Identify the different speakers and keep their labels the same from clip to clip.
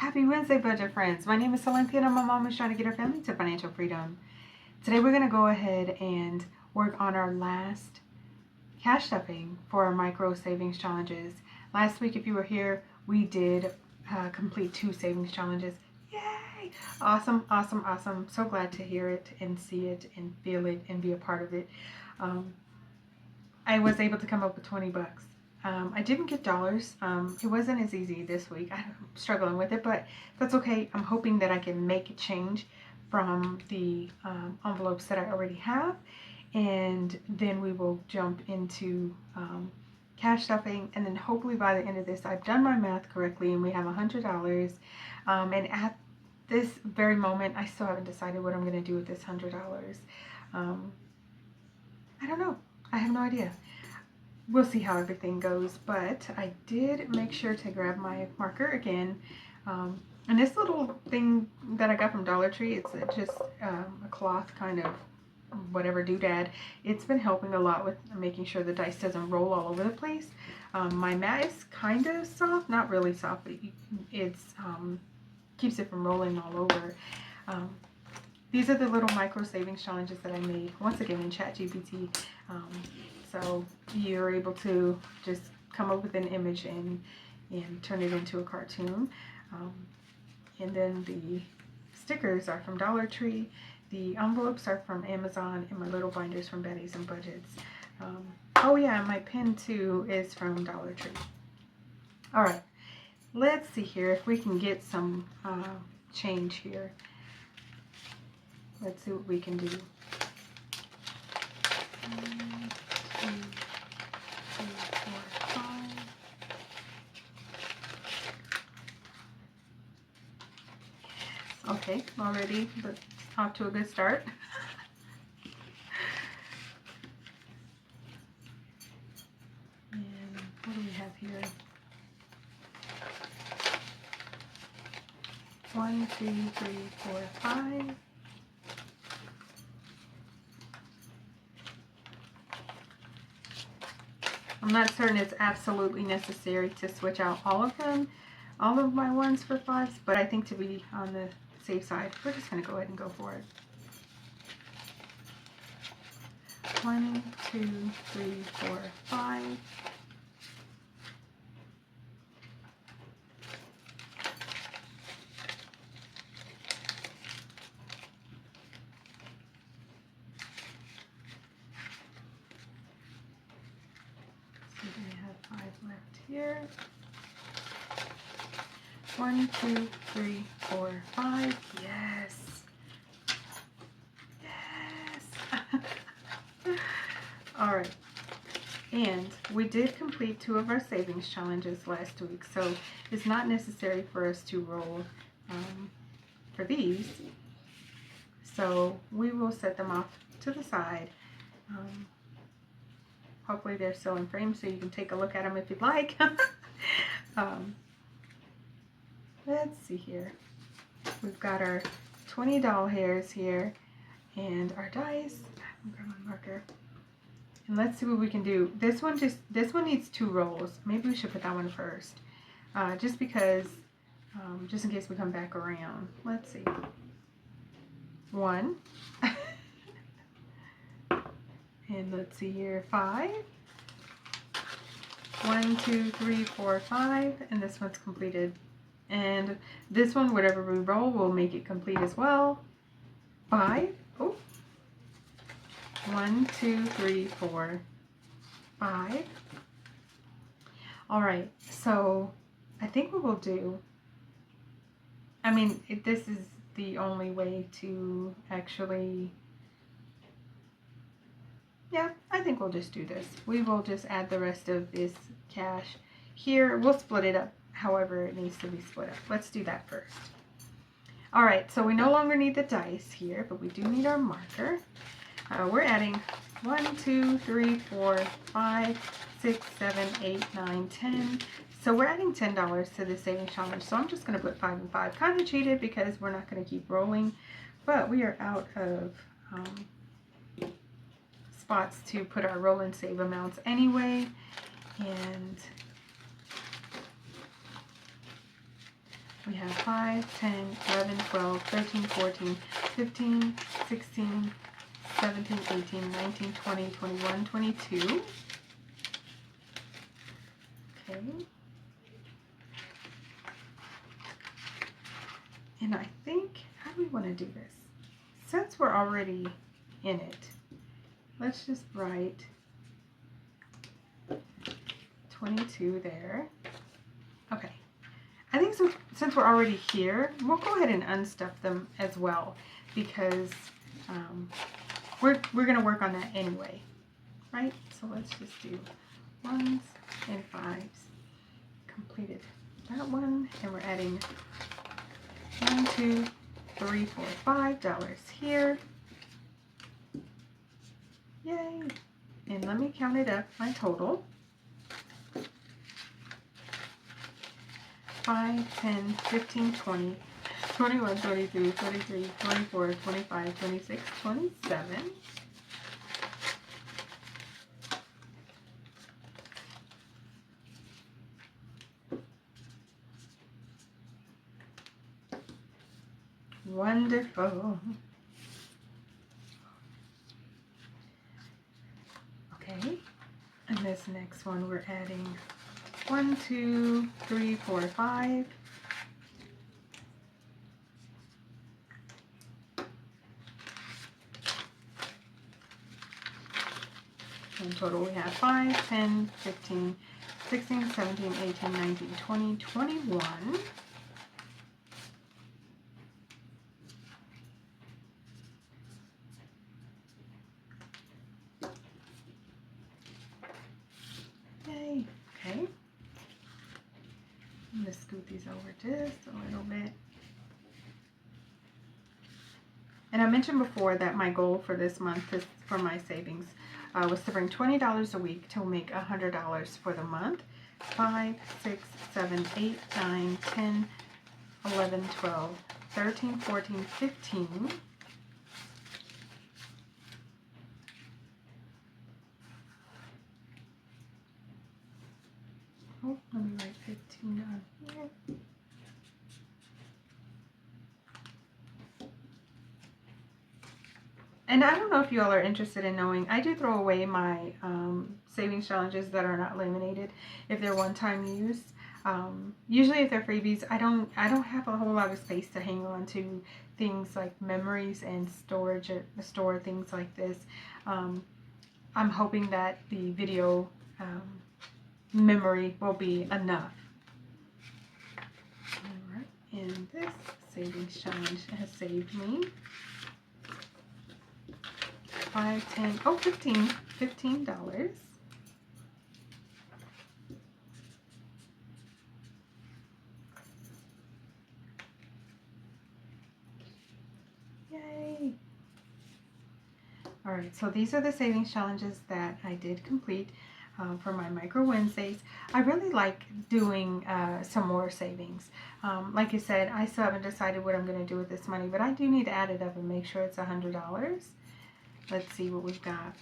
Speaker 1: Happy Wednesday, budget friends. My name is Silynthia and I'm a mom who's trying to get her family to financial freedom. Today we're going to go ahead and work on our last cash stuffing for our micro savings challenges. Last week, if you were here, we did complete 2 savings challenges. Yay! Awesome, awesome, awesome. So glad to hear it and see it and feel it and be a part of it. I was able to come up with 20 bucks. I didn't get dollars. It wasn't as easy this week. I'm struggling with it, but that's okay. I'm hoping that I can make a change from the envelopes that I already have, and then we will jump into cash stuffing, and then hopefully by the end of this, I've done my math correctly, and we have $100. And at this very moment, I still haven't decided what I'm going to do with this $100. I don't know. I have no idea. We'll see how everything goes, but I did make sure to grab my marker again. And this little thing that I got from Dollar Tree, it's just a cloth kind of whatever doodad. It's been helping a lot with making sure the dice doesn't roll all over the place. My mat is kind of soft, not really soft, but it's keeps it from rolling all over. These are the little micro savings challenges that I made, once again, in ChatGPT. So you're able to just come up with an image and turn it into a cartoon. And then the stickers are from Dollar Tree. The envelopes are from Amazon, and my little binders from Betty's and Budgets. Oh yeah, and my pen too is from Dollar Tree. All right, let's see here if we can get some change here. Let's see what we can do. 1, 2, 3, 4, 5. Okay, already off to a good start. And what do we have here? 1, 2, 3, 4, 5. I'm not certain it's absolutely necessary to switch out all of them, all of my 1s for 5s, but I think to be on the safe side, we're just going to go ahead and go for it. 1, 2, 3, 4, 5. So we have 5 left here. 1, 2, 3, 4, 5. Yes. Yes. All right. And we did complete 2 of our savings challenges last week, so it's not necessary for us to roll for these. So we will set them off to the side. Hopefully they're still in frame so you can take a look at them if you'd like. Let's see here. We've got our 20 doll hairs here and our dice. I'm gonna grab my marker. And let's see what we can do. This one needs 2 rolls. Maybe we should put that one first. Just because, just in case we come back around. Let's see. 1. And let's see here, 5. 1, 2, 3, 4, 5. And this one's completed. And this one, whatever we roll, will make it complete as well. 5. Oh. 1, 2, 3, 4, 5. All right, so I think what we'll do, I mean, this is the only way to actually, yeah, I think we'll just do this. We will just add the rest of this cash here. We'll split it up however it needs to be split up. Let's do that first. All right, so we no longer need the dice here, but we do need our marker. We're adding 1, 2, 3, 4, 5, 6, 7, 8, 9, 10. So we're adding $10 to the savings challenge. So I'm just going to put 5 and 5. Kind of cheated because we're not going to keep rolling, but we are out of spots to put our roll and save amounts anyway. And We have 5, 10, 11, 12, 13, 14, 15, 16, 17, 18, 19, 20, 21, 22. Okay. And I think, how do we want to do this? Since we're already in it, let's just write 22 there. Okay. I think since we're already here, we'll go ahead and unstuff them as well, because we're going to work on that anyway, right? So let's just do 1s and 5s. Completed that one, and we're adding $1, $2, $3, $4, $5 here. Yay! And let me count it up, my total. 5, 10, 15, 20, 21, 22, 23, 24, 25, 26, 27. Wonderful. Okay, and this next one we're adding 1, 2, 3, 4, 5. In total we have 5, 10, 15, 16, 17, 18, 19, 20, 21. Yay, okay. I'm going to scoot these over just a little bit. And I mentioned before that my goal for this month is for my savings was to bring $20 a week to make $100 for the month. 5, 6, 7, 8, 9, 10, 11, 12, 13, 14, 15. Oh, let me write 15 down here. And I don't know if you all are interested in knowing, I do throw away my savings challenges that are not laminated if they're one-time use. Usually if they're freebies, I don't have a whole lot of space to hang on to things like memories and store things like this. I'm hoping that the video memory will be enough. All right, and this savings challenge has saved me 5, 10, oh, $15. Yay! All right, so these are the savings challenges that I did complete for my Micro Wednesdays. I really like doing some more savings. Like I said, I still haven't decided what I'm going to do with this money, but I do need to add it up and make sure it's $100. Let's see what we've got.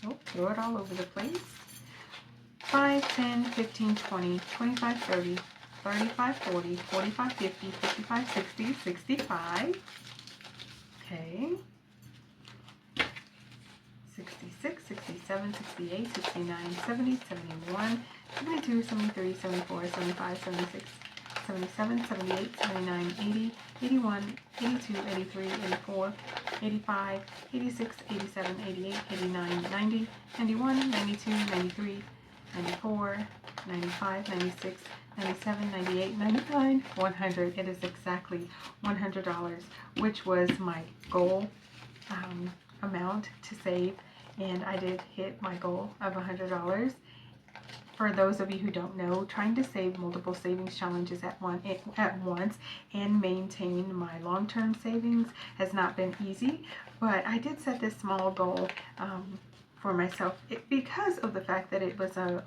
Speaker 1: Oh, throw it all over the place. 5, 10, 15, 20, 25, 30, 35, 40, 45, 50, 55, 60, 65. Okay. 66, 67, 68, 69, 70, 71, 72, 73, 74, 75, 76, 77, 78, 79, 80, 81, 82, 83, 84, 85, 86, 87, 88, 89, 90, 91, 92, 93, 94, 95, 96, 97, 98, 99, 100. It is exactly $100, which was my goal amount to save, and I did hit my goal of $100. For those of you who don't know, trying to save multiple savings challenges at once and maintain my long-term savings has not been easy, but I did set this small goal for myself. Because of the fact that it was a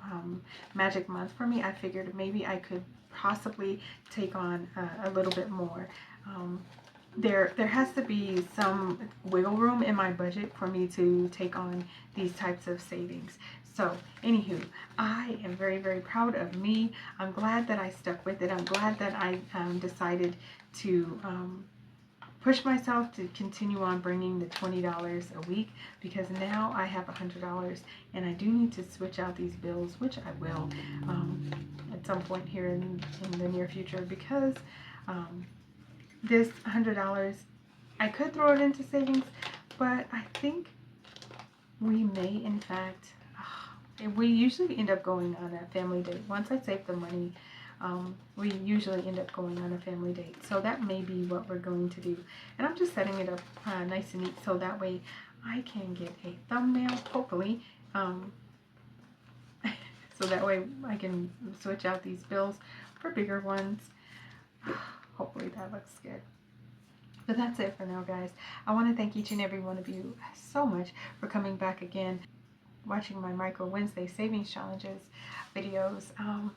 Speaker 1: magic month for me, I figured maybe I could possibly take on a little bit more. There has to be some wiggle room in my budget for me to take on these types of savings. So, anywho, I am very, very proud of me. I'm glad that I stuck with it. I'm glad that I decided to push myself to continue on bringing the $20 a week, because now I have $100 and I do need to switch out these bills, which I will at some point here in the near future, because this $100, I could throw it into savings, but I think we may in fact, we usually end up going on a family date. Once I save the money, we usually end up going on a family date. So that may be what we're going to do. And I'm just setting it up nice and neat so that way I can get a thumbnail, hopefully. So that way I can switch out these bills for bigger ones. Hopefully that looks good. But that's it for now, guys. I want to thank each and every one of you so much for coming back again, watching my Micro Wednesday Savings Challenges videos.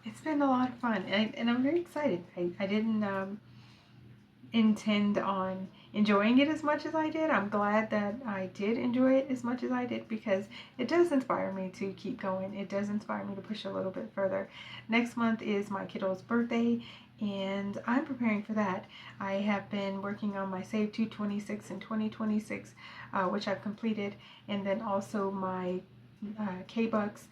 Speaker 1: It's been a lot of fun, and I'm very excited. I didn't intend on enjoying it as much as I did. I'm glad that I did enjoy it as much as I did, because it does inspire me to keep going. It does inspire me to push a little bit further. Next month is my kiddo's birthday, and I'm preparing for that. I have been working on my Save 226 and 2026, which I've completed, and then also my K-Bucks,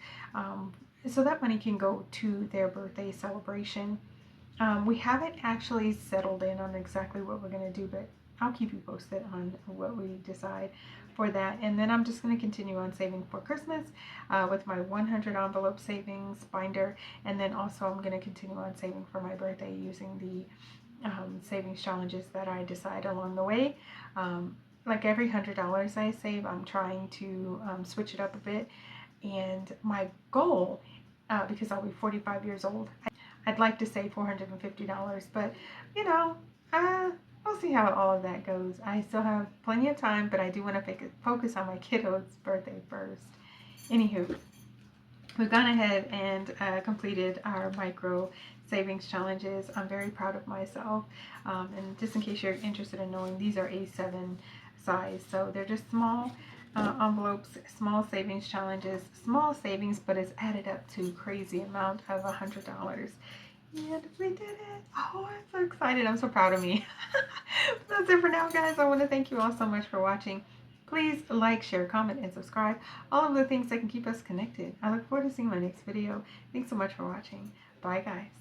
Speaker 1: so that money can go to their birthday celebration. We haven't actually settled in on exactly what we're going to do, but I'll keep you posted on what we decide for that. And then I'm just going to continue on saving for Christmas with my 100 envelope savings binder. And then also I'm going to continue on saving for my birthday using the savings challenges that I decide along the way. Like every $100 I save, I'm trying to switch it up a bit. And my goal, because I'll be 45 years old, I'd like to save $450, but you know, we'll see how all of that goes. I still have plenty of time, but I do want to focus on my kiddo's birthday first. Anywho, we've gone ahead and completed our micro savings challenges. I'm very proud of myself. And just in case you're interested in knowing, these are A7 size, so they're just small envelopes, small savings challenges, small savings, but it's added up to crazy amount of $100. And we did it. Oh, I'm so excited. I'm so proud of me. That's it for now, guys. I want to thank you all so much for watching. Please like, share, comment, and subscribe. All of the things that can keep us connected. I look forward to seeing my next video. Thanks so much for watching. Bye, guys.